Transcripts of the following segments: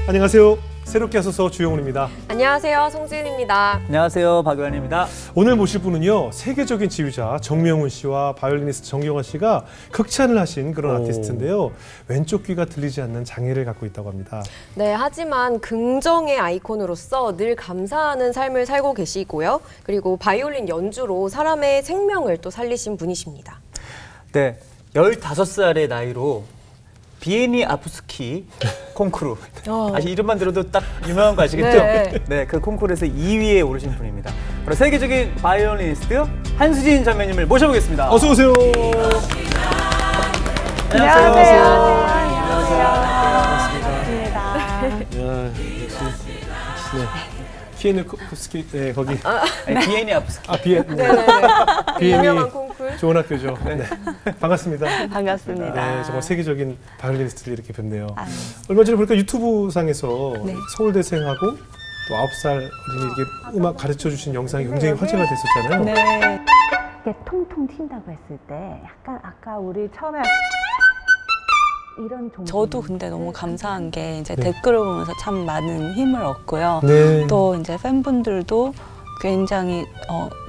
안녕하세요. 새롭게 하소서 주영훈입니다. 안녕하세요. 송지은입니다. 안녕하세요. 박유한입니다. 오늘 모실 분은요. 세계적인 지휘자 정명훈 씨와 바이올리니스트 정경화 씨가 극찬을 하신 그런 아티스트인데요. 왼쪽 귀가 들리지 않는 장애를 갖고 있다고 합니다. 네, 하지만 긍정의 아이콘으로서 늘 감사하는 삶을 살고 계시고요. 그리고 바이올린 연주로 사람의 생명을 또 살리신 분이십니다. 네, 15살의 나이로 비에니 아프스키 콩쿠르. 아직 이름만 들어도 딱 유명한 거 아시겠죠? 네. 네, 그 콩쿠르에서 2위에 오르신 분입니다. 바로 세계적인 바이올리니스트 한수진 자매님을 모셔보겠습니다. 어서 오세요. 안녕하세요. 키에누코프스키 네, 거기. 비에니 아프스키. 비에니 유명한 콩쿨. 좋은 학교죠. 네. 반갑습니다. 반갑습니다. 네, 정말 세계적인 바이올리니스트를 이렇게 뵙네요. 얼마 전에 보니까 유튜브 상에서 서울대생하고 또 9살 어린이 이렇게 음악 가르쳐 주신 영상이 굉장히 화제가 됐었잖아요. 네. 이게 통통 튄다고 했을 때 약간 아까 우리 처음에 이런 저도 근데 너무 감사한 게 이제 댓글을 보면서 참 많은 힘을 얻고요. 또 이제 팬분들도 굉장히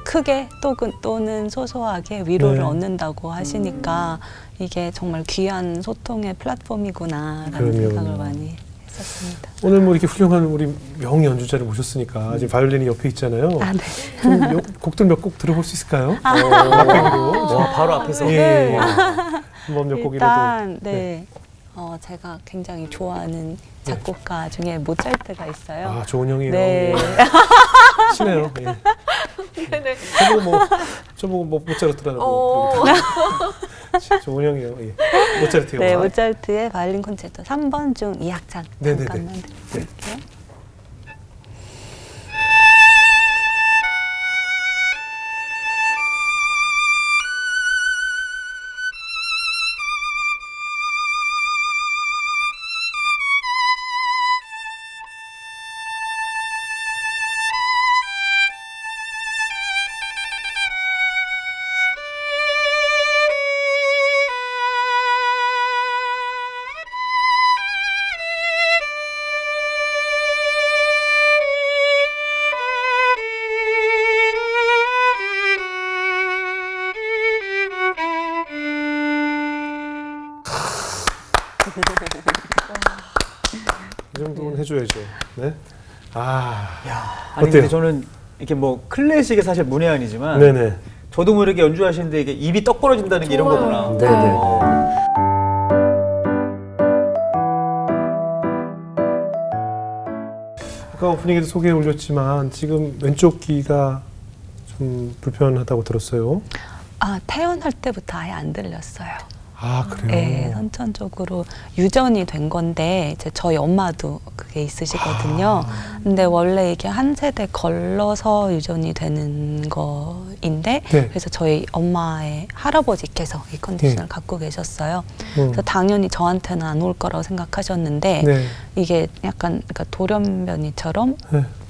크게 또는 소소하게 위로를 얻는다고 하시니까 이게 정말 귀한 소통의 플랫폼이구나라는 생각을 많이 했었습니다. 오늘 뭐 이렇게 훌륭한 우리 명 연주자를 모셨으니까 지금 바이올린이 옆에 있잖아요. 좀 곡들 몇 곡 들어볼 수 있을까요? 막대기로. 와, 바로 앞에서. 예. 한번 몇 곡이라도. 일단 제가 굉장히 좋아하는 작곡가 중에 모차르트가 있어요. 아, 좋은 형이에요. 네. 친해요. 예. 네네. 저보고 뭐 모차르트라고. 좋은 형이에요. 예. 모차르트요. 네, 모차르트의 바이올린 콘체르토 3번 중 2악장 잠깐만 드릴게요. 이 정도는 해줘야죠. 네. 아니 어때요? 근데 저는 이렇게 뭐 클래식이 사실 문외한이지만 네네. 저도 모르게 연주하시는데 이게 입이 떡 벌어진다는 게 이런 거구나. 네네. 아까 오프닝에도 소개해 올렸지만 지금 왼쪽 귀가 좀 불편하다고 들었어요. 태어날 때부터 아예 안 들렸어요. 아, 그래요? 네, 선천적으로 유전이 된 건데 이제 저희 엄마도 그게 있으시거든요. 근데 원래 이게 한 세대 걸러서 유전이 되는 거인데 그래서 저희 엄마의 할아버지께서 이 컨디션을 갖고 계셨어요. 그래서 당연히 저한테는 안 올 거라고 생각하셨는데 이게 약간 그러니까 돌연변이처럼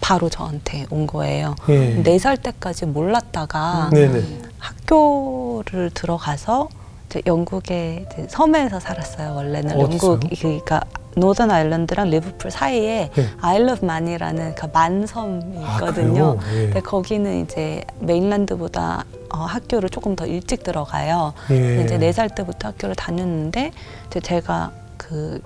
바로 저한테 온 거예요. 4살 때까지 몰랐다가 학교를 들어가서 영국의 영국에 살았어요. 원래는 영국 그러니까 노던 아일랜드랑 리버풀 사이에 아일 오브 만이라는 그 만섬이 있거든요. 근데 거기는 이제 메인랜드보다 학교를 조금 더 일찍 들어가요. 이제 4살 때부터 학교를 다녔는데 제가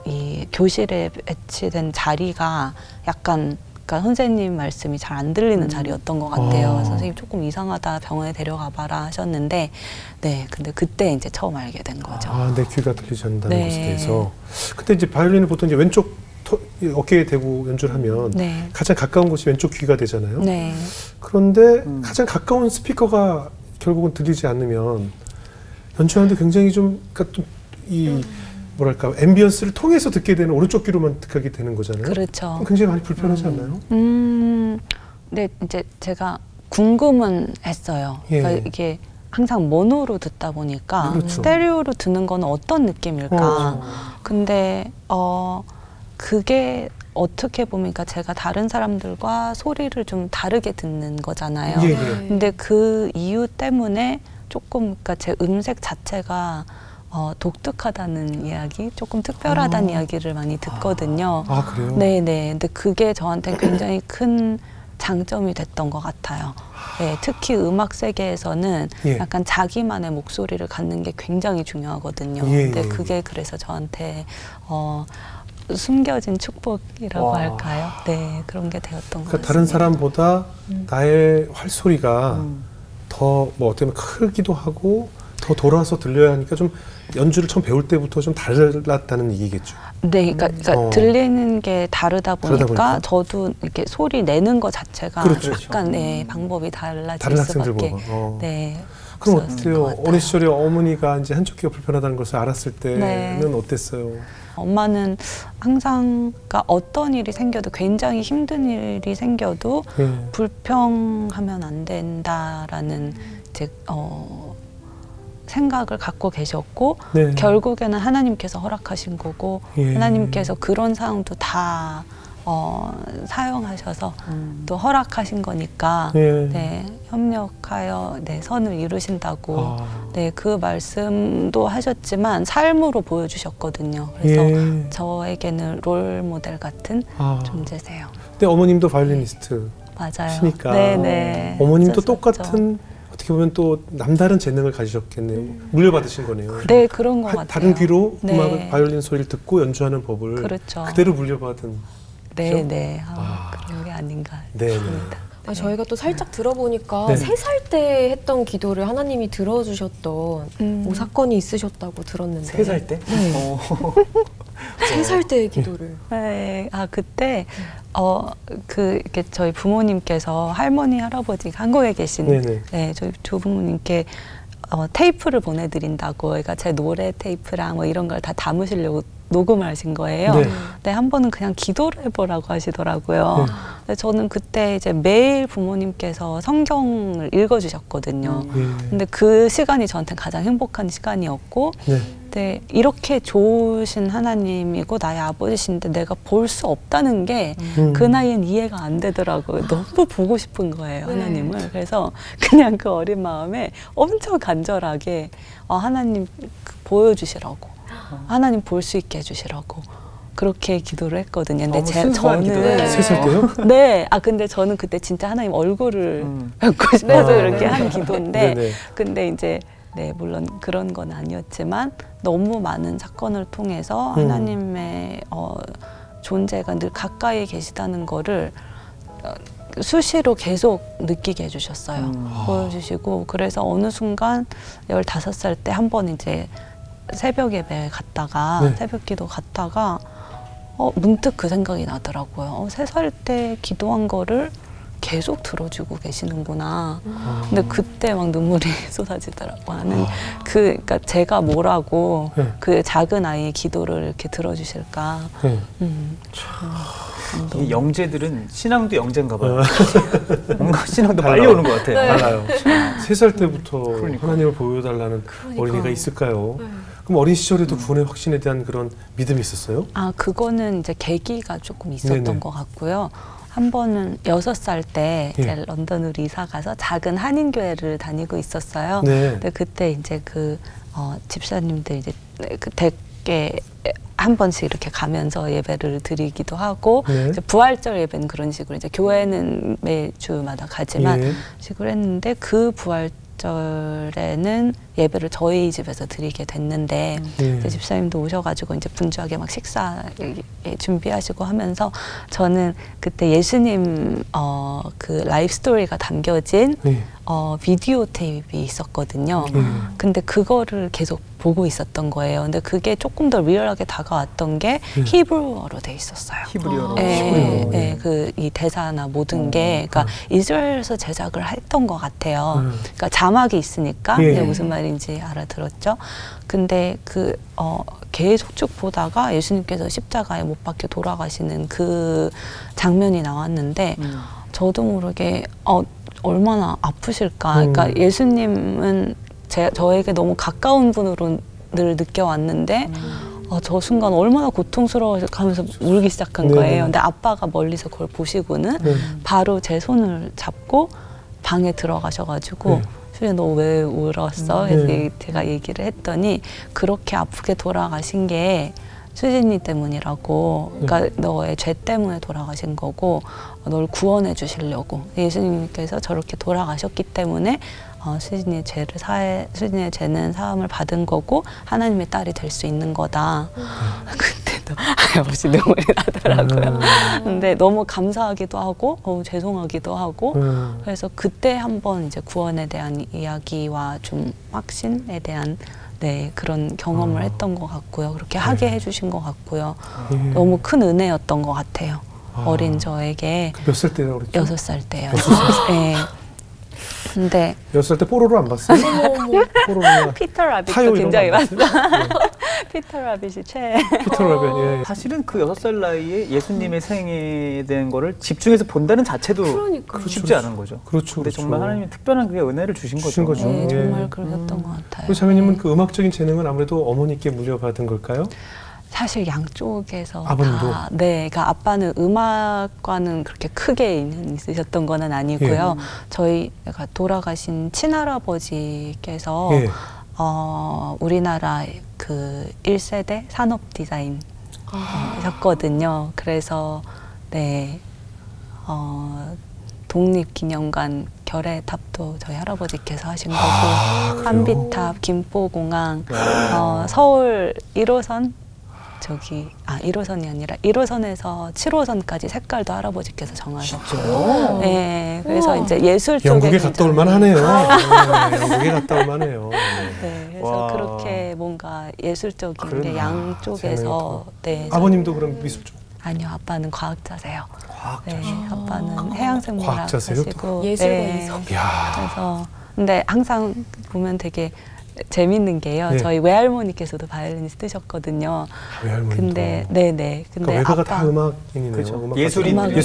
이 교실에 배치된 자리가 약간 그러니까 선생님 말씀이 잘 안 들리는 자리였던 것 같아요. 그래서 선생님 조금 이상하다 병원에 데려가 봐라 하셨는데 근데 그때 이제 처음 알게 된 거죠. 내 귀가 들리지 않는다는 것에 대해서. 근데 이제 바이올린을 보통 이제 왼쪽 어깨에 대고 연주를 하면 가장 가까운 곳이 왼쪽 귀가 되잖아요. 그런데 가장 가까운 스피커가 결국은 들리지 않으면 연주하는데 굉장히 그러니까 뭐랄까 앰비언스를 통해서 듣게 되는 오른쪽 귀로만 듣게 되는 거잖아요. 그렇죠. 굉장히 많이 불편하지 않나요? 네, 이제 제가 궁금은 했어요. 그러니까 이게 항상 모노로 듣다 보니까 스테레오로 듣는 건 어떤 느낌일까? 근데 그게 어떻게 보면 제가 다른 사람들과 소리를 좀 다르게 듣는 거잖아요. 근데 그 이유 때문에 조금 제 음색 자체가 독특하다는 이야기, 조금 특별하다는 이야기를 많이 듣거든요. 아, 그래요? 네네. 근데 그게 저한테 굉장히 큰 장점이 됐던 것 같아요. 네, 특히 음악 세계에서는 예. 약간 자기만의 목소리를 갖는 게 굉장히 중요하거든요. 예, 근데 예. 그게 그래서 저한테 숨겨진 축복이라고 와. 할까요? 네, 그런 게 되었던 것 그러니까 같습니다. 다른 사람보다 나의 활소리가 더 뭐 어떻게 보면 크기도 하고 더 돌아서 들려야 하니까 좀 연주를 처음 배울 때부터 좀 달랐다는 얘기겠죠. 네, 그러니까 들리는 게 다르다 보니까 저도 이렇게 소리 내는 것 자체가 그렇죠. 약간 네, 방법이 달라질 다른 수밖에. 학생들보다. 네. 그럼 없었을 것 어때요? 같아요. 어린 시절에 어머니가 이제 한쪽 귀가 불편하다는 것을 알았을 때는 네. 어땠어요? 엄마는 항상 그러니까 어떤 일이 생겨도 굉장히 힘든 일이 생겨도 예. 불평하면 안 된다라는 이제 생각을 갖고 계셨고 네. 결국에는 하나님께서 허락하신 거고 예. 하나님께서 그런 상황도 다 사용하셔서 또 허락하신 거니까 예. 네, 협력하여 네, 선을 이루신다고 네, 그 말씀도 하셨지만 삶으로 보여주셨거든요. 그래서 예. 저에게는 롤 모델 같은 존재세요. 근데 어머님도 바이올리니스트 맞아요. 시니까 네네. 어머님도 있었었죠. 똑같은 어떻게 보면 또 남다른 재능을 가지셨겠네요. 물려받으신 거네요. 네, 그런 것 같아요. 다른 귀로 네. 음악을 바이올린 소리를 듣고 연주하는 법을 그렇죠. 그대로 물려받은. 네, 네. 그런 게 아닌가 네, 싶습니다. 아, 저희가 또 살짝 들어보니까 네. 3살 때 했던 기도를 하나님이 들어주셨던 뭐 사건이 있으셨다고 들었는데. 3살 때? 네. 3살 때의 기도를. 네, 그때 이렇게 저희 부모님께서 할머니, 할아버지 한국에 계신 네네. 네, 저희 조부모님께 테이프를 보내드린다고, 그러니까 제 노래 테이프랑 뭐 이런 걸 다 담으시려고 녹음을 하신 거예요. 네. 근데 한 번은 그냥 기도를 해보라고 하시더라고요. 근데 저는 그때 이제 매일 부모님께서 성경을 읽어주셨거든요. 근데 그 시간이 저한테 가장 행복한 시간이었고, 네. 네, 이렇게 좋으신 하나님이고 나의 아버지신데 내가 볼 수 없다는 게 그 나이엔 이해가 안 되더라고요. 너무 보고 싶은 거예요, 하나님을. 그래서 그냥 그 어린 마음에 엄청 간절하게 하나님 보여주시라고, 하나님 볼 수 있게 해주시라고 그렇게 기도를 했거든요. 근데 저는 3살 때요? 네, 근데 저는 그때 진짜 하나님 얼굴을 뵙고 싶어서 이렇게 한 기도인데, 네네. 근데 이제 네, 물론 그런 건 아니었지만 너무 많은 사건을 통해서 하나님의 존재가 늘 가까이 계시다는 거를 수시로 계속 느끼게 해주셨어요. 보여주시고, 그래서 어느 순간 15살 때 한 번 이제 새벽 예배 갔다가 네. 새벽 기도 갔다가 문득 그 생각이 나더라고요. 3살 때 기도한 거를 계속 들어주고 계시는구나. 근데 그때 막 눈물이 쏟아지더라고요. 나는 그러니까 제가 뭐라고 그 작은 아이의 기도를 이렇게 들어주실까. 이 영재들은 신앙도 영재인가 봐요. 뭔가 신앙도 빨리 오는 것 같아요. 달라요. 3살 때부터 그러니까. 하나님을 보여달라는 어린이가 있을까요? 그럼 어린 시절에도 구원의 확신에 대한 그런 믿음이 있었어요? 그거는 이제 계기가 조금 있었던 네네. 것 같고요. 한 번은 6살 때 예. 이제 런던으로 이사 가서 작은 한인교회를 다니고 있었어요. 네. 근데 그때 이제 집사님들 이제 그 댁에 한 번씩 이렇게 가면서 예배를 드리기도 하고, 네. 이제 부활절 예배는 그런 식으로, 이제 교회는 매주마다 가지만 예. 식으로 했는데, 그 부활절에는 예배를 저희 집에서 드리게 됐는데, 이제 집사님도 오셔가지고 이제 분주하게 막 식사 준비하시고 하면서, 저는 그때 예수님 그 라이프 스토리가 담겨진 비디오 테이프가 있었거든요. 근데 그거를 계속 보고 있었던 거예요. 근데 그게 조금 더 리얼하게 다가왔던 게 히브리어로 돼 있었어요. 히브리어로. 네, 이 대사나 모든 게, 그러니까 이스라엘에서 제작을 했던 것 같아요. 그러니까 자막이 있으니까 이제 무슨 말인지 알아들었죠. 근데 계속 쭉 보다가 예수님께서 십자가에 못 박혀 돌아가시는 그 장면이 나왔는데, 저도 모르게 얼마나 아프실까. 그러니까 예수님은 저에게 너무 가까운 분으로 늘 느껴왔는데, 저 순간 얼마나 고통스러워하면서 울기 시작한 거예요. 근데 아빠가 멀리서 그걸 보시고는 바로 제 손을 잡고 방에 들어가셔가지고 수진 너 왜 울었어? 그래서 제가 얘기를 했더니 그렇게 아프게 돌아가신 게 수진이 때문이라고, 그러니까 너의 죄 때문에 돌아가신 거고 널 구원해 주시려고 예수님께서 저렇게 돌아가셨기 때문에 수진의 수진의 죄는 사함을 받은 거고 하나님의 딸이 될 수 있는 거다. 그때도 아버지 눈물이 나더라고요. 근데 너무 감사하기도 하고 죄송하기도 하고 그래서 그때 한번 이제 구원에 대한 이야기와 좀 확신에 대한 그런 경험을 했던 것 같고요. 그렇게 하게 해주신 것 같고요. 너무 큰 은혜였던 것 같아요. 어린 저에게. 몇 살 때라고 그랬죠? 6살 때요. 네. 근데 6살 때 뽀로로 안 봤어요? 뽀로로 피터 라빗도 굉장히 봤어. 피터 라빗이 피터 라빗. 예. 사실은 그 6살 나이에 예수님의 생에 대한 거를 집중해서 본다는 자체도 쉽지 않은 거죠. 그렇죠. 근데 정말 하나님이 특별한 그게 은혜를 주신 거죠. 네, 정말 그러셨던 것 같아요. 그 자매님은 그 음악적인 재능은 아무래도 어머니께 물려받은 걸까요? 사실 양쪽에서 아버님도? 다, 그러니까 아빠는 음악과는 그렇게 크게 있으셨던 건 아니고요. 저희가 돌아가신 친할아버지께서 우리나라 그 1세대 산업 디자인 하셨거든요. 그래서 독립기념관 결의탑도 저희 할아버지께서 하신 거고, 한비탑, 김포공항, 서울 1호선 1호선이 아니라 1호선에서 7호선까지 색깔도 할아버지께서 정하셨고, 네, 그래서 이제 예술 쪽에 영국에 갔다 올 만하네요. 영국에 갔다 올 만해요. 네, 그래서 그렇게 뭔가 예술적인 게 양쪽에서. 아버님도 그럼 미술 쪽? 아니요, 아빠는 과학자세요. 과학자. 아빠는 해양생물학 하시고 예술과 이성. 그래서 근데 항상 보면 되게 재밌는 게요. 저희 외할머니께서도 바이올린 쓰셨거든요. 외할머니도. 근데 근데 외가가 다 음악인이네요. 그렇죠. 예술인들.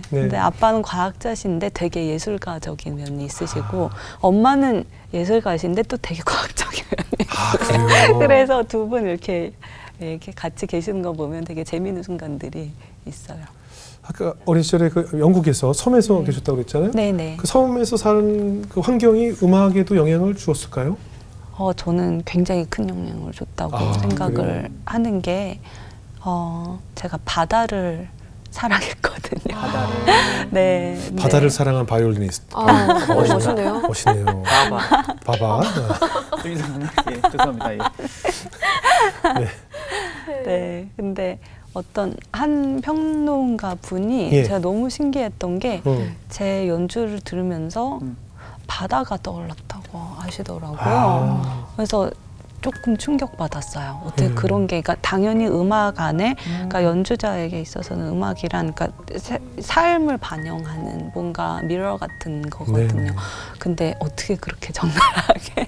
근데 아빠는 과학자신데 되게 예술가적인 면이 있으시고, 엄마는 예술가신데 또 되게 과학적인 면이 그래요? 그래서 두 분 이렇게 같이 계시는 거 보면 되게 재미있는 순간들이 있어요. 아까 어린 시절에 그 영국에서 섬에서 계셨다고 그랬잖아요. 네네. 그 섬에서 사는 그 환경이 음악에도 영향을 주었을까요? 저는 굉장히 큰 영향을 줬다고 생각을 하는 게, 제가 바다를 사랑했거든요. 바다를. 바다를 사랑한 바이올리니스트. 멋있네요. 멋있네요. 바바. 좀 이상하네. 죄송합니다. 네. 근데 어떤 한 평론가 분이 제가 너무 신기했던 게 제 연주를 들으면서 바다가 떠올랐다고 하시더라고요. 그래서 조금 충격받았어요. 어떻게 그런 게, 그러니까 당연히 음악 안에, 그러니까 연주자에게 있어서는 음악이란, 그러니까 삶을 반영하는 뭔가 미러 같은 거거든요. 근데 어떻게 그렇게 적나라하게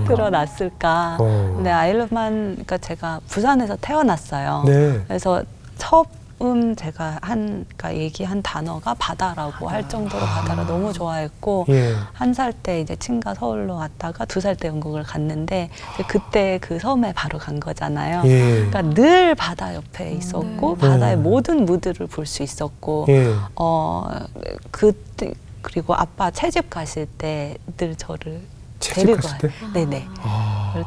드러났을까? 근데 아일만, 그러니까 제가 부산에서 태어났어요. 그래서 처음 제가 그러니까 얘기한 단어가 바다라고 할 정도로 바다를 너무 좋아했고, 1살 때 이제 친가 서울로 왔다가 2살 때 영국을 갔는데, 그때 그 섬에 바로 간 거잖아요. 그러니까 늘 바다 옆에 있었고, 바다의 모든 무드를 볼 수 있었고, 그때, 그리고 아빠 채집 가실 때 늘 저를 데리고 가요. 네네.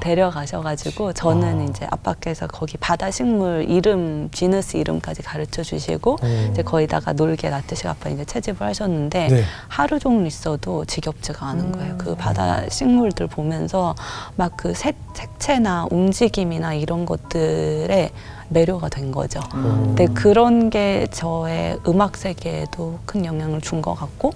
데려가셔가지고 저는 이제 아빠께서 거기 바다 식물 이름, 지너스 이름까지 가르쳐 주시고 이제 거기다가 놀게 놔두시고 아빠 이제 채집을 하셨는데 하루 종일 있어도 지겹지가 않은 거예요. 그 바다 식물들 보면서 막 그 색채나 움직임이나 이런 것들에 매료가 된 거죠. 근데 그런 게 저의 음악 세계에도 큰 영향을 준 것 같고,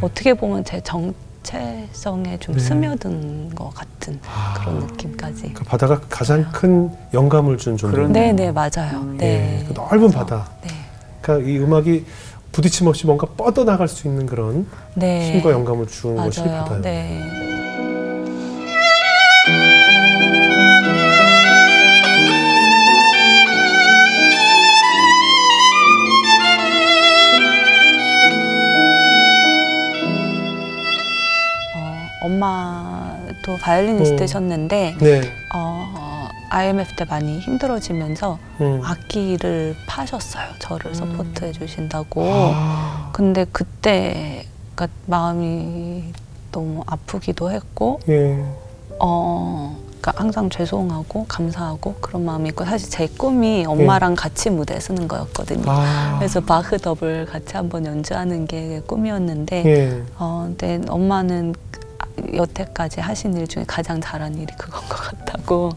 어떻게 보면 제 정체성에 좀 스며든 것 같은 그런 느낌까지. 그 바다가 가장 큰 영감을 준 존재. 네네, 맞아요. 그 넓은 바다. 그러니까 이 음악이 부딪힘 없이 뭔가 뻗어나갈 수 있는 그런 힘과 영감을 준 것이 바다예요. 엄마도 바이올리니스트셨는데 IMF 때 많이 힘들어지면서 악기를 파셨어요. 저를 서포트해 주신다고. 근데 그때 그러니까 마음이 너무 아프기도 했고 예. 그러니까 항상 죄송하고 감사하고 그런 마음이 있고 사실 제 꿈이 엄마랑 같이 무대 서는 거였거든요. 그래서 바흐 더블 같이 한번 연주하는 게 꿈이었는데 근데 엄마는 여태까지 하신 일 중에 가장 잘한 일이 그건 것 같다고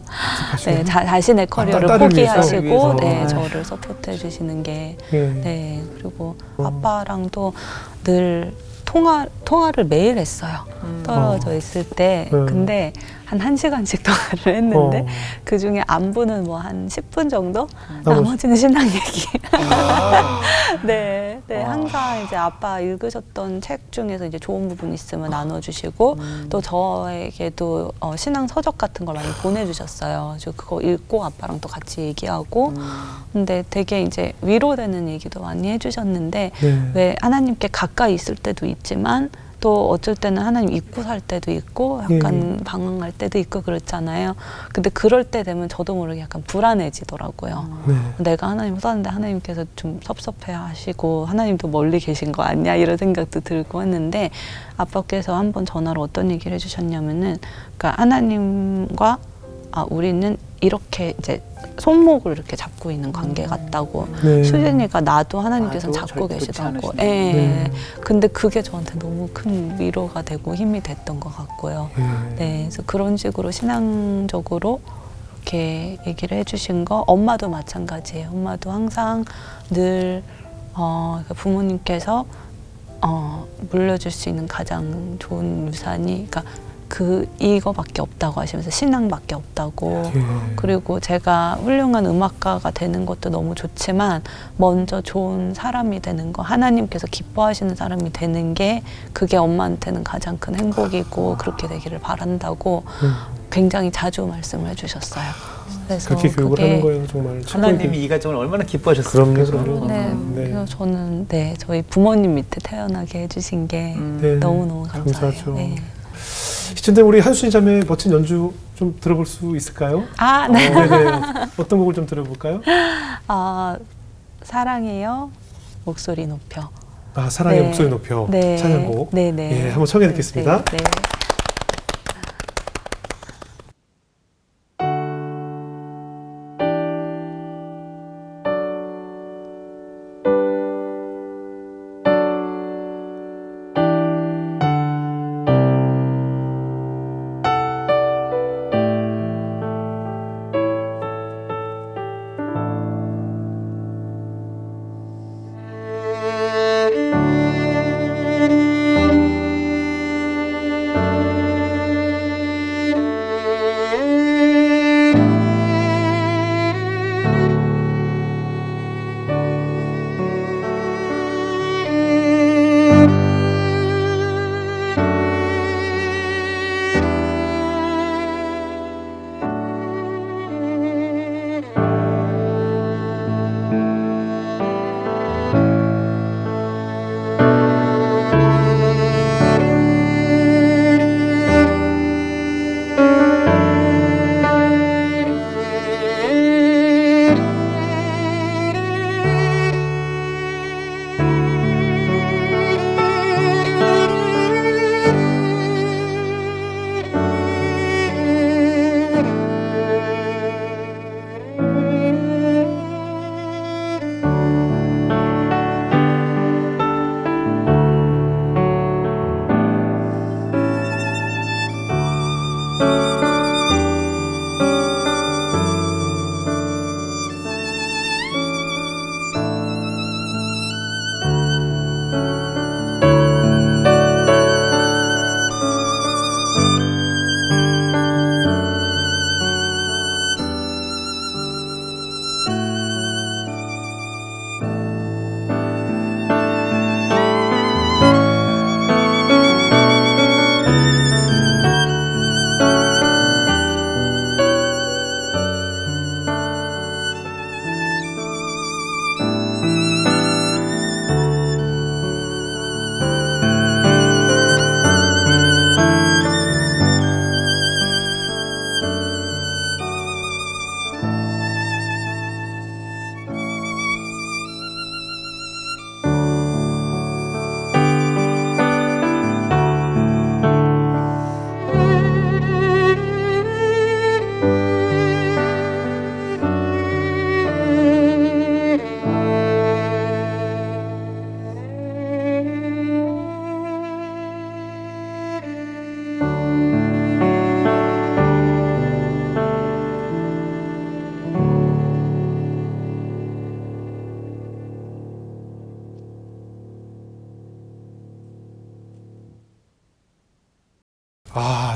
네, 자신의 커리어를 포기하시고 네, 저를 서포트해 주시는 게 네, 그리고 아빠랑도 늘 통화를 매일 했어요. 떨어져 있을 때. 근데 한 1시간씩 통화를 했는데 그중에 안부는 뭐 한 10분 정도? 나머지는 신랑 얘기. 네, 네, 항상 이제 아빠 읽으셨던 책 중에서 이제 좋은 부분 있으면 나눠주시고 또 저에게도 신앙 서적 같은 걸 많이 보내주셨어요. 그래서 그거 읽고 아빠랑 또 같이 얘기하고 근데 되게 이제 위로되는 얘기도 많이 해주셨는데 왜 하나님께 가까이 있을 때도 있지만 또 어쩔 때는 하나님 잊고 살 때도 있고 약간 방황할 때도 있고 그렇잖아요. 근데 그럴 때 되면 저도 모르게 약간 불안해지더라고요. 내가 하나님을 썼는데 하나님께서 좀 섭섭해 하시고 하나님도 멀리 계신 거 아니야? 이런 생각도 들고 했는데 아빠께서 한번 전화로 어떤 얘기를 해주셨냐면은 그러니까 하나님과 우리는 이렇게 이제 손목을 이렇게 잡고 있는 관계 같다고 수진이가 나도 하나님께서 잡고 계시다고 근데 그게 저한테 너무 큰 위로가 되고 힘이 됐던 것 같고요. 네, 그래서 그런 식으로 신앙적으로 이렇게 얘기를 해주신 거 엄마도 마찬가지예요. 엄마도 항상 늘 부모님께서 물려줄 수 있는 가장 좋은 유산이 그러니까 이거밖에 없다고 하시면서 신앙밖에 없다고 그리고 제가 훌륭한 음악가가 되는 것도 너무 좋지만 먼저 좋은 사람이 되는 거 하나님께서 기뻐하시는 사람이 되는 게 그게 엄마한테는 가장 큰 행복이고 그렇게 되기를 바란다고 굉장히 자주 말씀을 해주셨어요. 그래서 그렇게 교육을 하는 거예요. 정말 하나님이 이 가정을 얼마나 기뻐하셨어요. 그럼요. 네, 그래서 저는 저희 부모님 밑에 태어나게 해주신 게 너무너무 감사해요. 네. 이쯤 되면 우리 한순이 자매의 멋진 연주 좀 들어볼 수 있을까요? 네. 네네. 어떤 곡을 좀 들어볼까요? 사랑해요. 목소리 높여. 사랑의 목소리 높여. 찬양곡. 네네. 한번 청해 듣겠습니다. 네.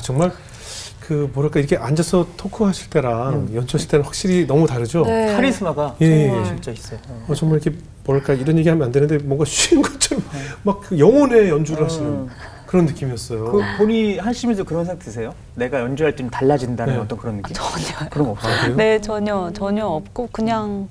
정말 그 뭐랄까 이렇게 앉아서 토크하실 때랑 연주하실 때는 확실히 너무 다르죠. 네. 카리스마가 진짜 있어요. 정말 이렇게 뭐랄까 이런 얘기하면 안 되는데 뭔가 쉬운 것처럼 막 그 영혼의 연주를 하시는 그런 느낌이었어요. 그 본인이 하시면서 그런 생각 드세요? 내가 연주할 때 좀 달라진다는 어떤 그런 느낌? 전혀요. 그런 거 없어요? 네, 전혀 없고 그냥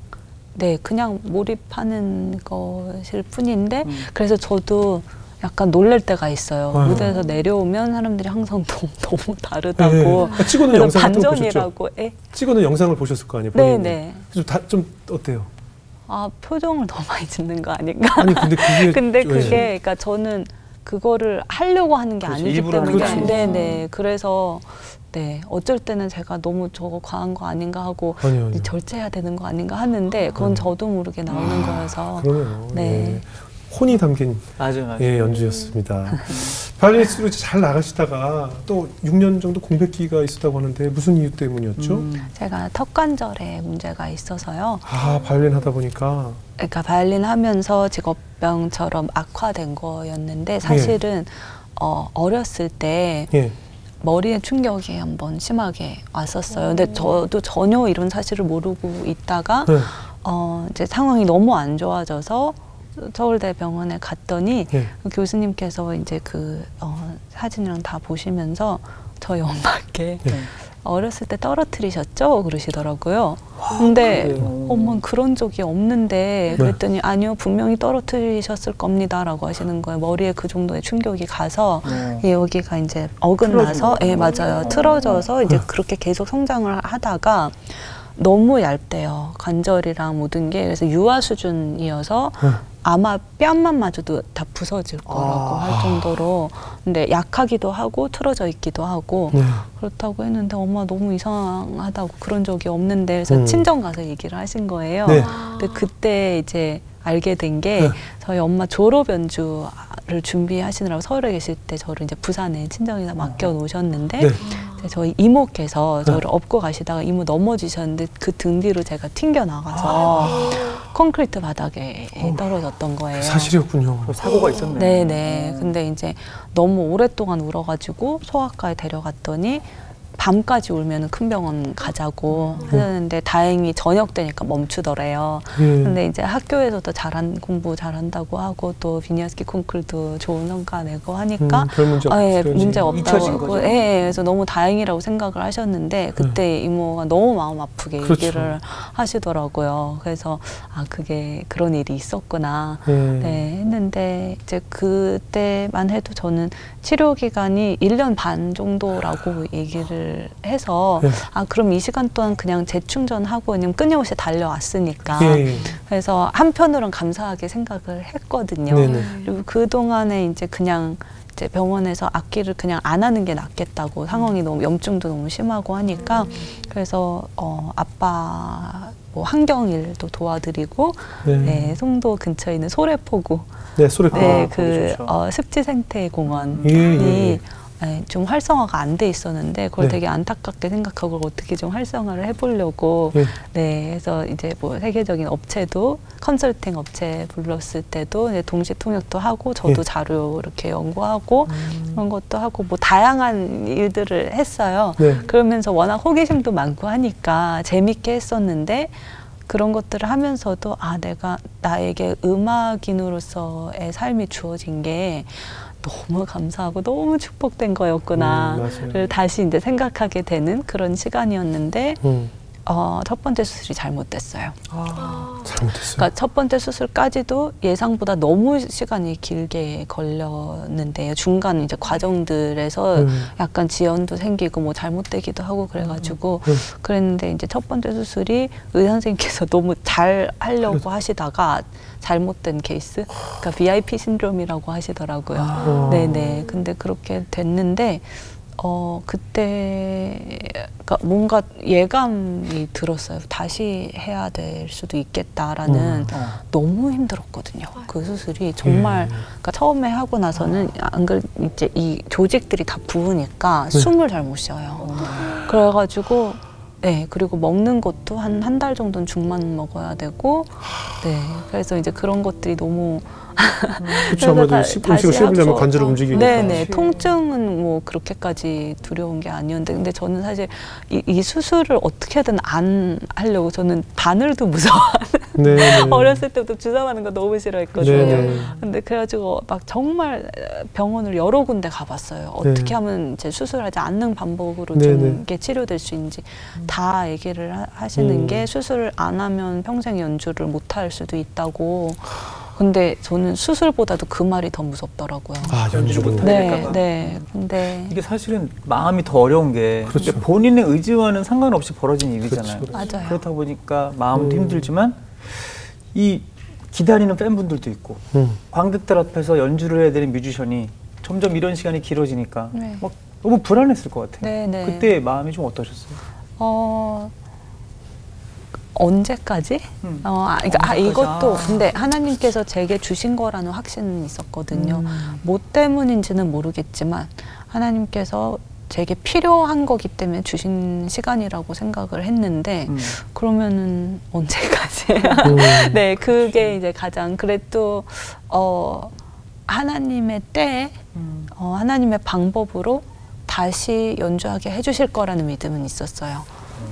그냥 몰입하는 것일 뿐인데 그래서 저도 약간 놀랄 때가 있어요. 무대에서 내려오면 사람들이 항상 너무 다르다고. 찍어놓은 영상 같은 거 반전이라고. 찍어놓은 영상을 보셨을 거 아니에요? 네네. 좀 어때요? 표정을 너무 많이 짓는 거 아닌가? 아니 근데 그게 그러니까 저는 그거를 하려고 하는 게 아니기 때문에 네네. 그래서 어쩔 때는 제가 너무 저거 과한 거 아닌가 하고 아니요. 절제해야 되는 거 아닌가 하는데 그건 저도 모르게 나오는 거여서. 그러네요. 네. 혼이 담긴 맞아요. 연주였습니다. 바이올리니스트로 잘 나가시다가 또 6년 정도 공백기가 있었다고 하는데 무슨 이유 때문이었죠? 제가 턱관절에 문제가 있어서요. 바이올린 하다 보니까. 그러니까 바이올린 하면서 직업병처럼 악화된 거였는데 사실은 어렸을 때 머리에 충격이 한번 심하게 왔었어요. 근데 저도 전혀 이런 사실을 모르고 있다가 이제 상황이 너무 안 좋아져서 서울대 병원에 갔더니 그 교수님께서 이제 그 사진이랑 다 보시면서 저희 엄마께 어렸을 때 떨어뜨리셨죠? 그러시더라고요. 근데 엄마는 그런 적이 없는데 그랬더니 아니요, 분명히 떨어뜨리셨을 겁니다 라고 하시는 거예요. 머리에 그 정도의 충격이 가서 여기가 이제 어긋나서 맞아요. 틀어져서 이제 그렇게 계속 성장을 하다가 너무 얇대요. 관절이랑 모든 게. 그래서 유아 수준이어서 아마 뺨만 맞아도 다 부서질 거라고 할 정도로. 근데 약하기도 하고 틀어져 있기도 하고 그렇다고 했는데 엄마 너무 이상하다고 그런 적이 없는데 그래서 친정 가서 얘기를 하신 거예요. 근데 그때 이제 알게 된 게 저희 엄마 졸업 연주를 준비하시느라고 서울에 계실 때 저를 이제 부산에 친정에다 맡겨 놓으셨는데 저희 이모께서 저를 업고 가시다가 이모 넘어지셨는데 그 등 뒤로 제가 튕겨 나가서 콘크리트 바닥에 떨어졌던 거예요. 사실이었군요. 사고가 있었네요. 네네. 근데 이제 너무 오랫동안 울어가지고 소아과에 데려갔더니 밤까지 울면 큰 병원 가자고 하셨는데 다행히 저녁 되니까 멈추더래요. 근데 이제 학교에서도 공부 잘한다고 하고 또 비니아스키 콩쿨도 좋은 성과 내고 하니까 별 문제 없다고 하고 그래서 너무 다행이라고 생각을 하셨는데 그때 이모가 너무 마음 아프게 얘기를 하시더라고요. 그래서 그게 그런 일이 있었구나 했는데 이제 그때만 해도 저는 치료 기간이 1년 반 정도라고 얘기를 해서 그럼 이 시간 동안 그냥 재충전하고 그냥 끊임없이 달려왔으니까 그래서 한편으로는 감사하게 생각을 했거든요. 그리고 그동안에 이제 그냥 이제 병원에서 악기를 그냥 안 하는 게 낫겠다고 상황이 너무 염증도 너무 심하고 하니까 그래서 아빠 뭐 환경일도 도와드리고 송도 근처에 있는 소래포구 그 습지생태공원이 좀 활성화가 안 돼 있었는데 그걸 되게 안타깝게 생각하고 어떻게 좀 활성화를 해보려고 그래서 이제 뭐 세계적인 업체도 컨설팅 업체 불렀을 때도 이제 동시 통역도 하고 저도 자료 이렇게 연구하고 그런 것도 하고 뭐 다양한 일들을 했어요. 그러면서 워낙 호기심도 많고 하니까 재밌게 했었는데 그런 것들을 하면서도 내가 나에게 음악인으로서의 삶이 주어진 게 너무 감사하고 너무 축복된 거였구나를 다시 이제 생각하게 되는 그런 시간이었는데 첫 번째 수술이 잘못됐어요. 잘못됐어요? 그러니까 첫 번째 수술까지도 예상보다 너무 시간이 길게 걸렸는데요. 중간 이제 과정들에서 약간 지연도 생기고 뭐 잘못되기도 하고 그래가지고 그랬는데 이제 첫 번째 수술이 의사 선생님께서 너무 잘 하려고 하시다가 잘못된 케이스, 그러니까 VIP 신드롬이라고 하시더라고요. 네네. 근데 그렇게 됐는데 그때 그러니까 뭔가 예감이 들었어요. 다시 해야 될 수도 있겠다라는 너무 힘들었거든요. 그 수술이 정말 그러니까 처음에 하고 나서는 안 그래 이제 이 조직들이 다 부으니까 숨을 잘 못 쉬어요. 그래가지고 네, 그리고 먹는 것도 한 달 정도는 죽만 먹어야 되고, 네, 그래서 이제 그런 것들이 너무 그렇죠. 아무래도 음식을 씹으려면 관절을 움직이니까. 네네. 통증은 뭐 그렇게까지 두려운 게 아니었는데, 근데 저는 사실 이 수술을 어떻게든 안 하려고 저는 바늘도 무서워하는 어렸을 때부터 주사 맞는 거 너무 싫어했거든요. 근데 그래가지고 막 정말 병원을 여러 군데 가봤어요. 어떻게 하면 이제 수술하지 않는 방법으로 좀 이게 치료될 수 있는지 다 얘기를 하시는 게 수술을 안 하면 평생 연주를 못 할 수도 있다고. 근데 저는 수술보다도 그 말이 더 무섭더라고요. 아, 연주를 못하니까. 네. 근데 이게 사실은 마음이 더 어려운 게 그렇죠. 본인의 의지와는 상관없이 벌어진 일이잖아요. 그렇죠. 맞아요. 그렇다 보니까 마음도 힘들지만 이 기다리는 팬분들도 있고 관객들 앞에서 연주를 해야 되는 뮤지션이 점점 이런 시간이 길어지니까 막 너무 불안했을 것 같아요. 그때 마음이 좀 어떠셨어요? 언제까지? 그러니까 이것도 근데 하나님께서 제게 주신 거라는 확신은 있었거든요. 뭐 때문인지는 모르겠지만 하나님께서 제게 필요한 거기 때문에 주신 시간이라고 생각을 했는데 그러면은 언제까지? 네, 그게 이제 가장 그래도 하나님의 때에 하나님의 방법으로 다시 연주하게 해주실 거라는 믿음은 있었어요.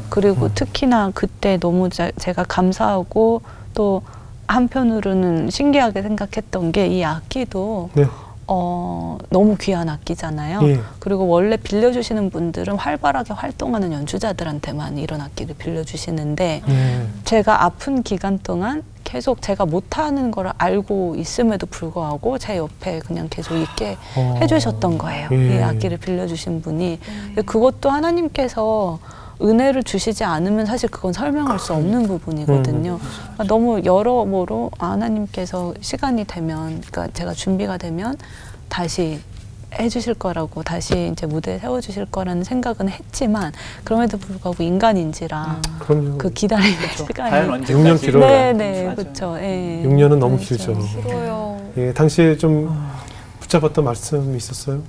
그리고 특히나 그때 너무 제가 감사하고 또 한편으로는 신기하게 생각했던 게 이 악기도 너무 귀한 악기잖아요. 그리고 원래 빌려주시는 분들은 활발하게 활동하는 연주자들한테만 이런 악기를 빌려주시는데 제가 아픈 기간 동안 계속 제가 못하는 걸 알고 있음에도 불구하고 제 옆에 그냥 계속 있게 해주셨던 거예요. 이 악기를 빌려주신 분이. 그것도 하나님께서 은혜를 주시지 않으면 사실 그건 설명할 수 없는 부분이거든요. 그러니까 너무 여러모로 하나님께서 시간이 되면, 그러니까 제가 준비가 되면 다시 해주실 거라고, 다시 이제 무대에 세워주실 거라는 생각은 했지만 그럼에도 불구하고 인간인지라 그 기다림의 시간이 6년 길어요. 네네, 그렇죠. 6년은 너무 길죠. 길어요. 예, 당시에 좀 붙잡았던 말씀이 있었어요?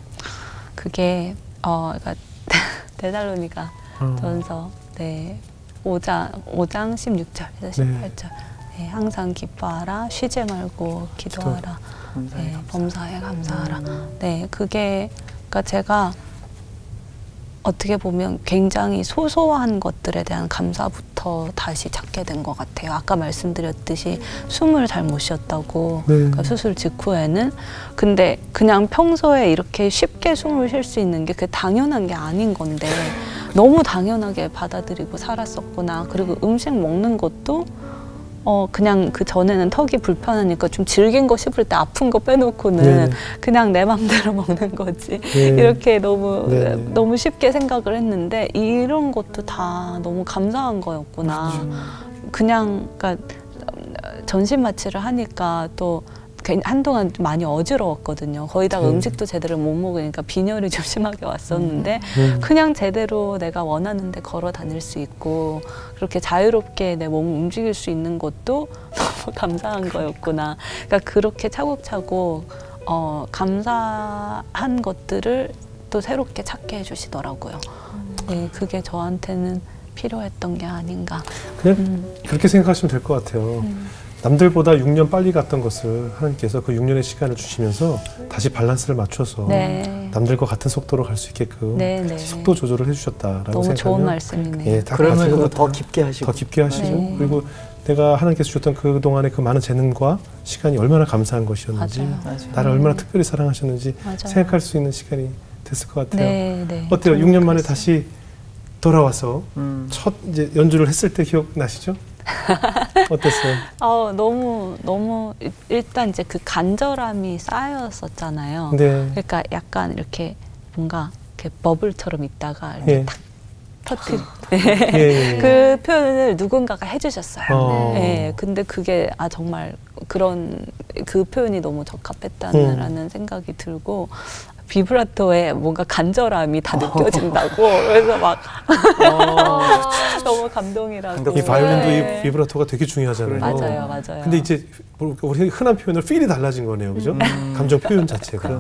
그게 그러니까 데살로니가 전서 5장 16절에서 18절 항상 기뻐하라, 쉬지 말고 기도하라, 범사에 감사하라. 그게 그러니까 제가 어떻게 보면 굉장히 소소한 것들에 대한 감사부터 다시 찾게 된 것 같아요. 아까 말씀드렸듯이 숨을 잘 못 쉬었다고, 그러니까 수술 직후에는. 근데 그냥 평소에 이렇게 쉽게 숨을 쉴 수 있는 게 그게 당연한 게 아닌 건데 너무 당연하게 받아들이고 살았었구나. 그리고 음식 먹는 것도 그냥 그 전에는 턱이 불편하니까 좀 질긴 거 씹을 때 아픈 거 빼놓고는 그냥 내 맘대로 먹는 거지. 이렇게 너무 쉽게 생각을 했는데 이런 것도 다 너무 감사한 거였구나. 그냥 그러니까 전신 마취를 하니까 또 한동안 많이 어지러웠거든요. 거기다가 음식도 제대로 못 먹으니까 빈혈이 좀 심하게 왔었는데 그냥 제대로 내가 원하는 데 걸어 다닐 수 있고 그렇게 자유롭게 내 몸을 움직일 수 있는 것도 너무 감사한 거였구나. 그러니까 그렇게 차곡차곡 감사한 것들을 또 새롭게 찾게 해주시더라고요. 그게 저한테는 필요했던 게 아닌가. 그냥 그렇게 생각하시면 될 것 같아요. 남들보다 6년 빨리 갔던 것을 하나님께서 그 6년의 시간을 주시면서 다시 밸런스를 맞춰서 남들과 같은 속도로 갈 수 있게끔 속도 조절을 해주셨다라고 너무 생각하면 좋은 말씀이네요. 그러면 더 깊게 하시고 그리고 내가 하나님께서 주셨던 그동안의 그 많은 재능과 시간이 얼마나 감사한 것이었는지 나를 얼마나 특별히 사랑하셨는지 생각할 수 있는 시간이 됐을 것 같아요. 어때요? 6년 만에 다시 돌아와서 첫 이제 연주를 했을 때 기억나시죠? 어땠어요? 너무 일단 이제 그 간절함이 쌓였었잖아요. 그러니까 약간 이렇게 뭔가 이렇게 버블처럼 있다가 이렇게 탁 터뜨리. 그 표현을 누군가가 해주셨어요. 근데 그게 정말 그런 그 표현이 너무 적합했다는 생각이 들고. 비브라토에 뭔가 간절함이 다 느껴진다고. 그래서 막 너무 감동이라고. 이 바이올린도 이 비브라토가 되게 중요하잖아요. 맞아요. 근데 이제 우리 흔한 표현을 필이 달라진 거네요, 그죠? 감정 표현 자체가.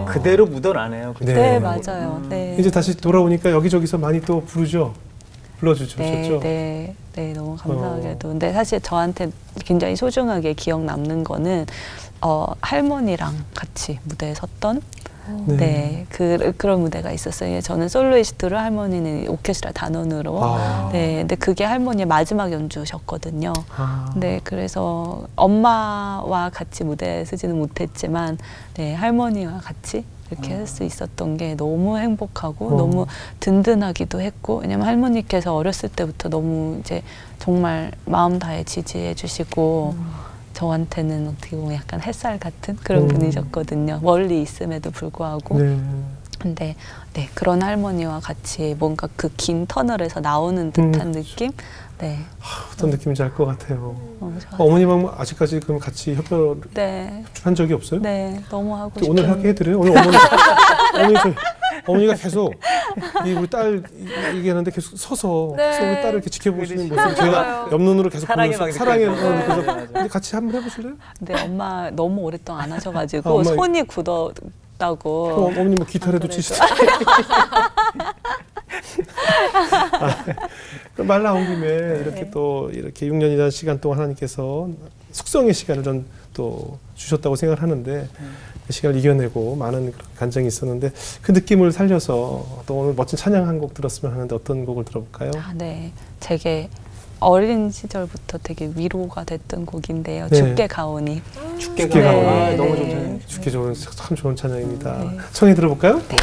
그대로 묻어나네요. 네, 맞아요. 이제 다시 돌아오니까 여기저기서 많이 또 부르죠. 불러주셨죠? 네, 너무 감사하게도. 근데 사실 저한테 굉장히 소중하게 기억 남는 거는 할머니랑 같이 무대에 섰던 그런 무대가 있었어요. 저는 솔로이스트로, 할머니는 오케스트라 단원으로. 근데 그게 할머니의 마지막 연주셨거든요. 네, 그래서 엄마와 같이 무대에 서지는 못했지만, 할머니와 같이 이렇게 할 수 있었던 게 너무 행복하고 너무 든든하기도 했고, 왜냐면 할머니께서 어렸을 때부터 너무 이제 정말 마음 다해 지지해 주시고, 저한테는 어떻게 보면 약간 햇살 같은 그런 분이셨거든요. 멀리 있음에도 불구하고. 근데 그런 할머니와 같이 뭔가 그 긴 터널에서 나오는 듯한 느낌? 어떤 느낌인지 알 것 같아요. 어머님하고 아직까지 그럼 같이 협연을 한 적이 없어요? 네, 너무 하고 싶어요. 오늘 하게 해드려요? 오늘 어머니가 계속 우리 딸 얘기하는데 계속 서서 우리 딸을 이렇게 지켜보시는 모습 제가 옆눈으로 계속 보면서 사랑해 그래서 근데 같이 한번 해보실래요? 네, 엄마 너무 오랫동안 안 하셔가지고 손이 굳었다고. 어머님 뭐 기타라도 치시죠. 말 나온 김에 이렇게 또 이렇게 6년이라는 시간 동안 하나님께서 숙성의 시간을 전 또 주셨다고 생각을 하는데 그 시간을 이겨내고 많은 간증이 있었는데 그 느낌을 살려서 또 오늘 멋진 찬양 한 곡 들었으면 하는데 어떤 곡을 들어볼까요? 네, 제게 어린 시절부터 되게 위로가 됐던 곡인데요. 죽게 가오니. 죽게 가오니. 너무 좋은 찬양. 죽게 좋은 참 좋은 찬양입니다. 청해 들어볼까요? 네.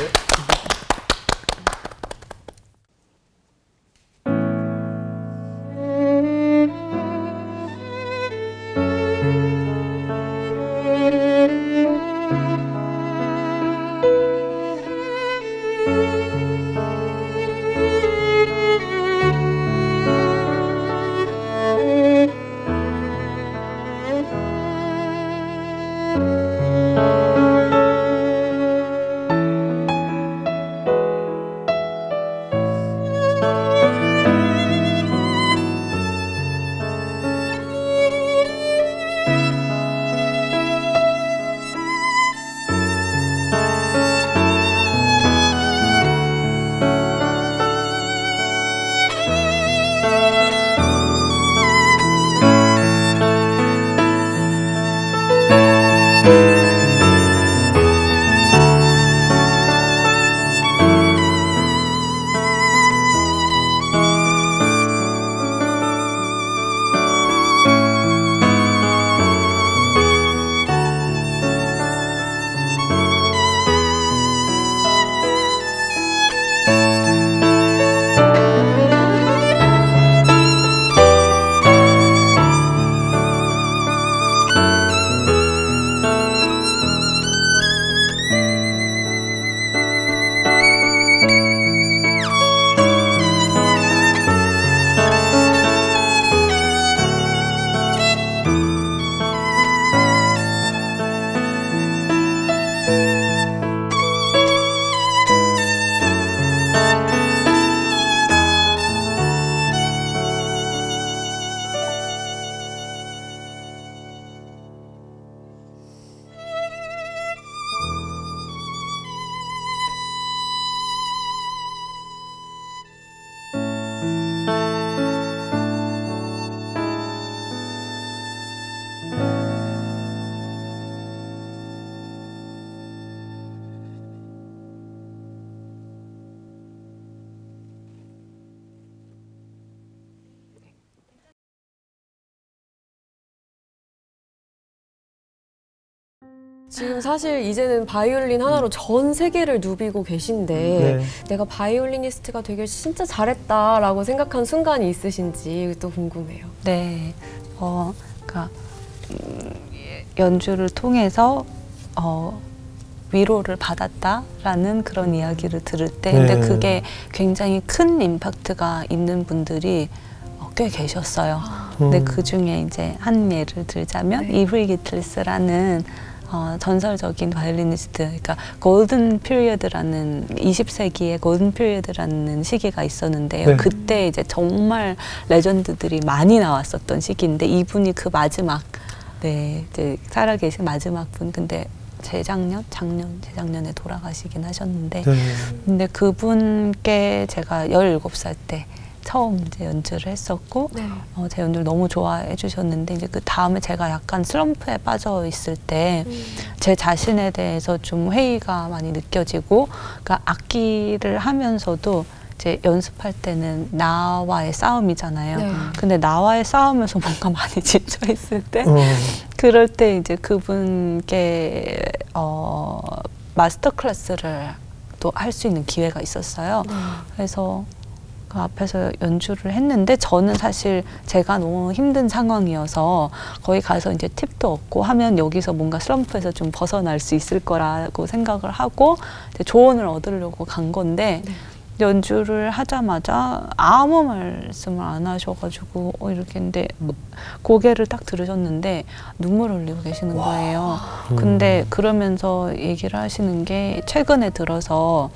지금 사실 이제는 바이올린 하나로 전 세계를 누비고 계신데 내가 바이올리니스트가 되길 진짜 잘했다라고 생각한 순간이 있으신지 또 궁금해요. 네, 그러니까 연주를 통해서 위로를 받았다라는 그런 이야기를 들을 때 근데 그게 굉장히 큰 임팩트가 있는 분들이 꽤 계셨어요. 근데 그 중에 이제 한 예를 들자면 이브리 기틀스라는 전설적인 바이올리니스트, 그러니까 골든 피리어드라는 20세기의 골든 피리어드라는 시기가 있었는데요. 그때 이제 정말 레전드들이 많이 나왔었던 시기인데 이분이 그 마지막, 이제 살아계신 마지막 분, 근데 재작년에 돌아가시긴 하셨는데, 근데 그분께 제가 17살 때 처음 이제 연주를 했었고 제 연주를 너무 좋아해 주셨는데 이제 그 다음에 제가 약간 슬럼프에 빠져 있을 때 제 자신에 대해서 좀 회의가 많이 느껴지고 그러니까 악기를 하면서도 이제 연습할 때는 나와의 싸움이잖아요. 근데 나와의 싸움에서 뭔가 많이 지쳐 있을 때 그럴 때 이제 그분께 마스터 클래스를 또 할 수 있는 기회가 있었어요. 그래서 그 앞에서 연주를 했는데 저는 사실 제가 너무 힘든 상황이어서 거기 가서 이제 팁도 얻고 하면 여기서 뭔가 슬럼프에서 좀 벗어날 수 있을 거라고 생각을 하고 이제 조언을 얻으려고 간 건데 연주를 하자마자 아무 말씀을 안 하셔가지고 이렇게 했는데 고개를 딱 들으셨는데 눈물 흘리고 계시는 거예요. 근데 그러면서 얘기를 하시는 게 최근에 들어서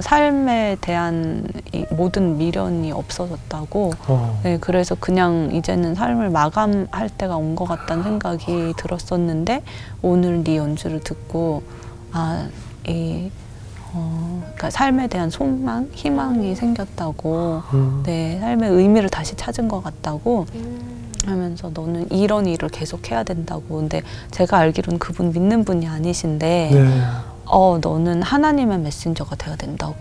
삶에 대한 이 모든 미련이 없어졌다고. 네, 그래서 그냥 이제는 삶을 마감할 때가 온 것 같다는 생각이 들었었는데 오늘 네 연주를 듣고 그러니까 삶에 대한 소망, 희망이 생겼다고. 네, 삶의 의미를 다시 찾은 것 같다고. 하면서 너는 이런 일을 계속 해야 된다고. 근데 제가 알기로는 그분 믿는 분이 아니신데. 너는 하나님의 메신저가 되어야 된다고.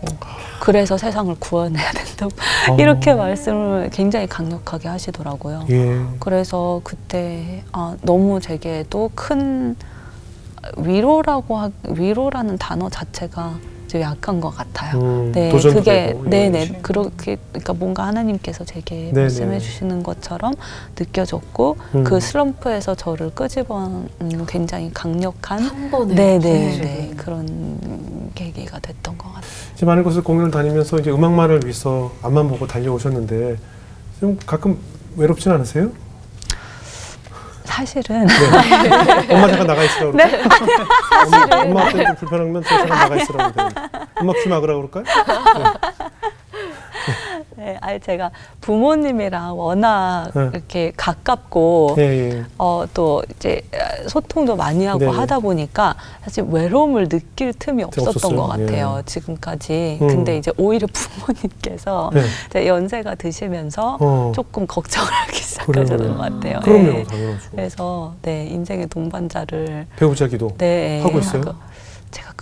그래서 세상을 구원해야 된다고. 이렇게 말씀을 굉장히 강력하게 하시더라고요. 그래서 그때 너무 제게도 큰 위로라는 단어 자체가 좀 약한 것 같아요. 네, 그게 그렇게 그러니까 뭔가 하나님께서 제게 말씀해 주시는 것처럼 느껴졌고 그 슬럼프에서 저를 끄집어내는 굉장히 강력한 한 번에 그런 계기가 됐던 것 같아요. 이제 많은 곳을 공연을 다니면서 이제 음악만을 위해서 앞만 보고 달려오셨는데 좀 가끔 외롭진 않으세요? 사실은 엄마 잠깐 나가 있으라고 그럴까요? 사실은 엄마한테 좀 불편하면 잠깐 나가 있으라고 그래요. 엄마 귀 막으라고 그럴까요? 네, 아니 제가 부모님이랑 워낙 이렇게 가깝고 또 이제 소통도 많이 하고 하다 보니까 사실 외로움을 느낄 틈이 없었던 것 같아요. 지금까지. 근데 이제 오히려 부모님께서 이제 연세가 드시면서 조금 걱정을 하기 시작하셨던 것 같아요. 그럼요, 당연하죠. 그래서 인생의 동반자를 배우자 기도 하고 있어요? 제가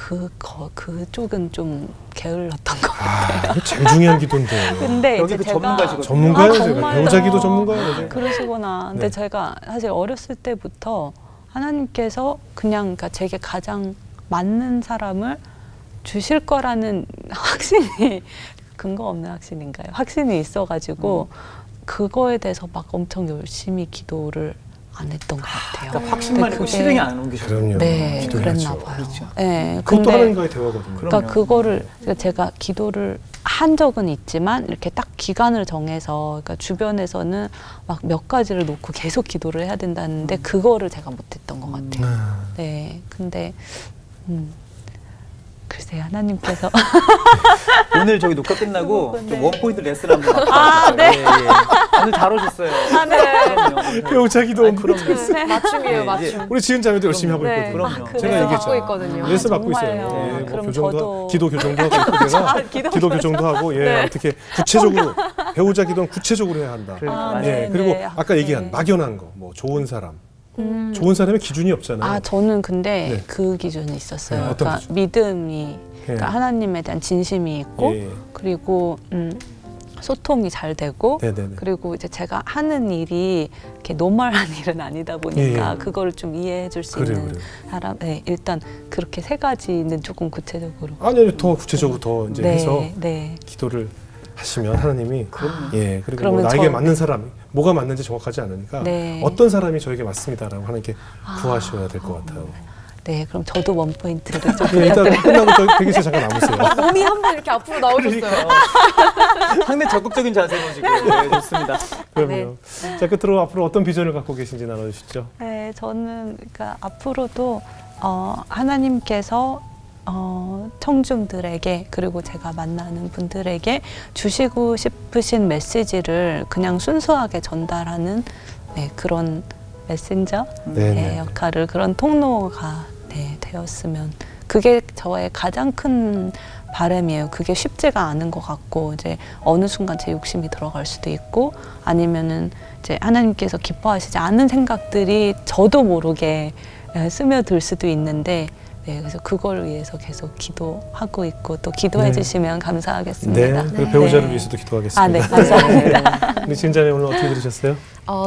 그쪽은 좀 게을렀던 것 같아요. 제일 중요한 기도인데. 근데 여기 이제 전문가시거든요. 전문가예요, 배우자 기도 전문가예요. 그러시구나. 근데 제가 사실 어렸을 때부터 하나님께서 그러니까 제게 가장 맞는 사람을 주실 거라는 확신이 근거 없는 확신인가요? 확신이 있어가지고 그거에 대해서 막 엄청 열심히 기도를 안 했던 것 같아요. 그러니까 확신만 있고 실행이 안 옮기셨어요. 네, 그랬나 봐요. 그렇죠. 네, 그것도 하나님과의 대화거든요. 그러니까 그거를 제가 기도를 한 적은 있지만 이렇게 딱 기간을 정해서 그러니까 주변에서는 막 몇 가지를 놓고 계속 기도를 해야 된다는데 그거를 제가 못했던 것 같아요. 네, 근데 글쎄요, 하나님께서 오늘 저기 녹화 끝나고 좀 원포인트 레슨 한번 네. 오늘 잘 오셨어요. 네. 배우자 기도 맞춤이에요, 맞춤. 우리 지은 자매도 열심히 하고 있거든요. 그럼요. 제가 받고 있거든요. 레슨 받고 있어요. 정말요? 그럼 교정도 기도 교정도 하고 있고 제가 기도 교정도 하고 어떻게 구체적으로 배우자 기도는 구체적으로 해야 한다. 그리고 아까 얘기한 막연한 거, 뭐 좋은 사람. 좋은 사람의 기준이 없잖아요. 저는 근데 그 기준이 있었어요. 그러니까 기준? 믿음이, 그러니까 하나님에 대한 진심이 있고, 그리고 소통이 잘 되고, 그리고 이제 제가 하는 일이 이렇게 노멀한 일은 아니다 보니까 그거를 좀 이해해 줄 수 있는 사람. 일단 그렇게 세 가지는 조금 구체적으로. 아니요, 더 구체적으로 더 이제 해서 기도를 하시면 하나님이 그리고 뭐 나에게 맞는 사람 뭐가 맞는지 정확하지 않으니까 어떤 사람이 저에게 맞습니다라고 하나님께 구하셔야 될 것 같아요. 네, 그럼 저도 원 포인트를 좀 일단 끝나고 저 대기실 잠깐 남으세요. 몸이 한 번 이렇게 앞으로 나오셨어요. 상당히 적극적인 자세로 지금 좋습니다. 그럼요. 자, 끝으로 앞으로 어떤 비전을 갖고 계신지 나눠주시죠. 네, 저는 그러니까 앞으로도 하나님께서 청중들에게 그리고 제가 만나는 분들에게 주시고 싶으신 메시지를 그냥 순수하게 전달하는 그런 메신저 역할을 그런 통로가 되었으면 그게 저의 가장 큰 바람이에요. 그게 쉽지가 않은 것 같고 이제 어느 순간 제 욕심이 들어갈 수도 있고 아니면은 이제 하나님께서 기뻐하시지 않는 생각들이 저도 모르게 스며들 수도 있는데 네, 그래서 그걸 위해서 계속 기도하고 있고 또 기도해 주시면 감사하겠습니다. 네, 그리고 배우자를 위해서도 기도하겠습니다. 아, 네, 감사합니다. 우리 지은자님 오늘 어떻게 들으셨어요?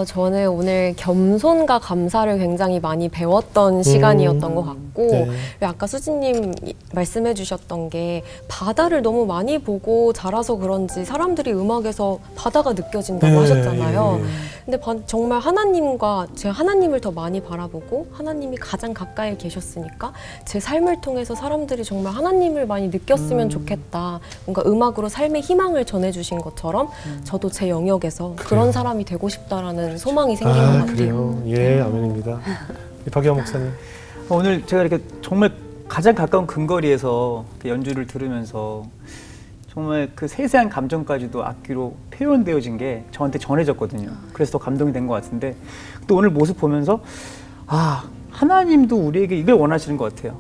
저는 오늘 겸손과 감사를 굉장히 많이 배웠던 시간이었던 것 같고 네. 아까 수진님 말씀해 주셨던 게 바다를 너무 많이 보고 자라서 그런지 사람들이 음악에서 바다가 느껴진다고 하셨잖아요. 근데 정말 하나님과 제가 하나님을 더 많이 바라보고 하나님이 가장 가까이 계셨으니까 제 삶을 통해서 사람들이 정말 하나님을 많이 느꼈으면 좋겠다. 뭔가 음악으로 삶의 희망을 전해주신 것처럼 저도 제 영역에서 그런 사람이 되고 싶다라는 소망이 생긴 것 같아요. 그래요? 예, 아멘입니다. 박영 목사님. 오늘 제가 이렇게 정말 가장 가까운 근거리에서 연주를 들으면서 정말 그 세세한 감정까지도 악기로 표현되어진 게 저한테 전해졌거든요. 그래서 더 감동이 된 것 같은데 또 오늘 모습 보면서 하나님도 우리에게 이걸 원하시는 것 같아요.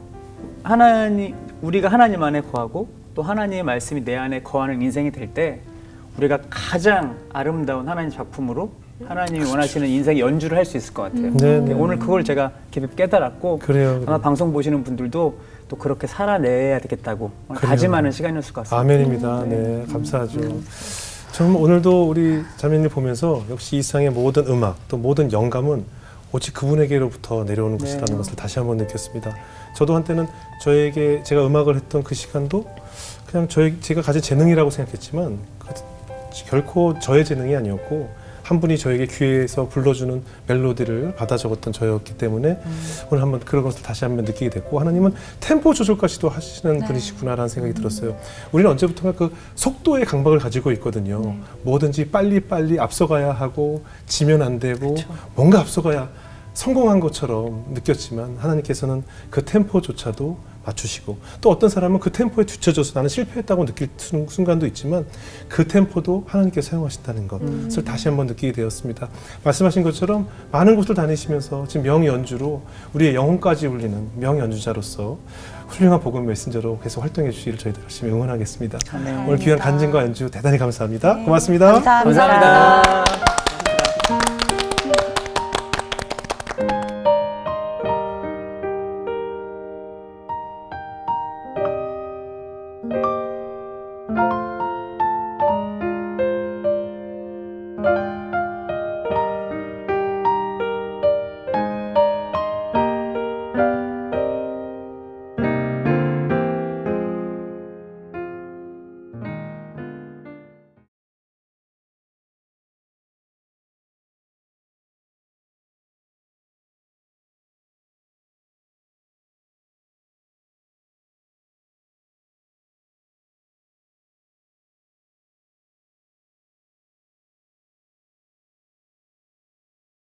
우리가 하나님 안에 거하고 또 하나님의 말씀이 내 안에 거하는 인생이 될 때 우리가 가장 아름다운 하나님 작품으로 하나님이 원하시는 인생 연주를 할 수 있을 것 같아요. 오늘 그걸 제가 깊이 깨달았고 아마 방송 보시는 분들도 또 그렇게 살아내야 되겠다고 다짐하는 시간이었을 것 같습니다. 아멘입니다. 네, 감사하죠. 저는 오늘도 우리 자매님 보면서 역시 이 세상의 모든 음악 또 모든 영감은 오직 그분에게로부터 내려오는 것이라는 것을 다시 한번 느꼈습니다. 저도 한때는 제가 음악을 했던 그 시간도 그냥 제가 가진 재능이라고 생각했지만 결코 저의 재능이 아니었고 한 분이 저에게 귀에서 불러주는 멜로디를 받아 적었던 저였기 때문에 오늘 한번 그런 것을 다시 한번 느끼게 됐고 하나님은 템포 조절까지도 하시는 분이시구나라는 생각이 들었어요. 우리는 언제부턴가 그 속도의 강박을 가지고 있거든요. 뭐든지 빨리빨리 앞서가야 하고 지면 안 되고 뭔가 앞서가야 성공한 것처럼 느꼈지만 하나님께서는 그 템포조차도 맞추시고 또 어떤 사람은 그 템포에 뒤처져서 나는 실패했다고 느낄 순간도 있지만 그 템포도 하나님께서 사용하신다는 것을 다시 한번 느끼게 되었습니다. 말씀하신 것처럼 많은 곳을 다니시면서 지금 명연주로 우리의 영혼까지 울리는 명연주자로서 훌륭한 복음 메신저로 계속 활동해 주시기를 저희들 열심히 응원하겠습니다. 오늘 귀한 간증과 연주 대단히 감사합니다. 고맙습니다. 감사합니다. 감사합니다.